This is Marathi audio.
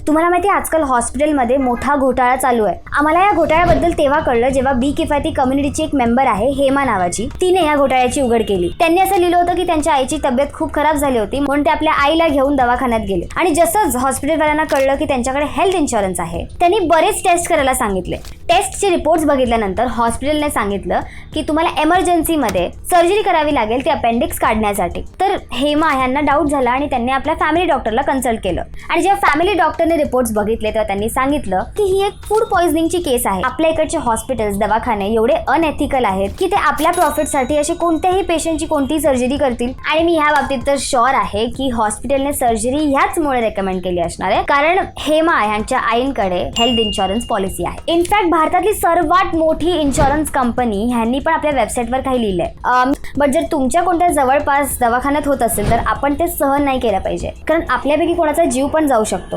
तुम्हाला माहिती आहे आजकाल हॉस्पिटलमध्ये मोठा घोटाळा चालू आहे. आम्हाला या घोटाळ्याबद्दल तेव्हा कळलं जेव्हा बी किफायती कम्युनिटीची एक मेंबर आहे हेमा नावाची, तिने या घोटाळ्याची उघड केली. त्यांनी असं लिहिलं होतं की त्यांच्या आईची तब्येत खूप खराब झाली होती म्हणून ते आपल्या आईला घेऊन दवाखान्यात गेले आणि जसंच हॉस्पिटलवाल्यांना कळलं की त्यांच्याकडे हेल्थ इन्शुरन्स आहे, त्यांनी बरेच टेस्ट करायला सांगितले. टेस्टचे रिपोर्ट्स बघितल्यानंतर हॉस्पिटलने सांगितलं की तुम्हाला एमर्जन्सीमध्ये सर्जरी करावी लागेल ती अपेंडिक्स काढण्यासाठी. तर हेमा यांना डाऊट झाला आणि त्यांनी आपल्या फॅमिली डॉक्टरला कन्सल्ट केलं आणि जेव्हा फॅमिली डॉक्टरने रिपोर्ट्स बघितले तेव्हा त्यांनी सांगितलं की ही एक फूड पॉइझनिंगची केस आहे. आपल्या इकडचे हॉस्पिटल्स दवाखाने एवढे अनएथिकल आहेत की ते आपल्या प्रॉफिटसाठी असे कोणत्याही पेशंटची कोणतीही सर्जरी करतील. आणि मी ह्या बाबतीत तर शुअर आहे की हॉस्पिटलने सर्जरी ह्याचमुळे रेकमेंड केली असणार आहे कारण हेमा यांच्या आईंकडे हेल्थ इन्शुरन्स पॉलिसी आहे. इनफॅक्ट भारतातली सर्वात मोठी इन्शुरन्स कंपनी ह्यांनी पण आपल्या वेबसाईटवर काही लिहिलंय. बट जर तुमच्या कोणत्या जवळपास दवाखान्यात होत असेल तर आपण ते सहन नाही केलं पाहिजे कारण आपल्यापैकी कोणाचा जीव पण जाऊ शकतो.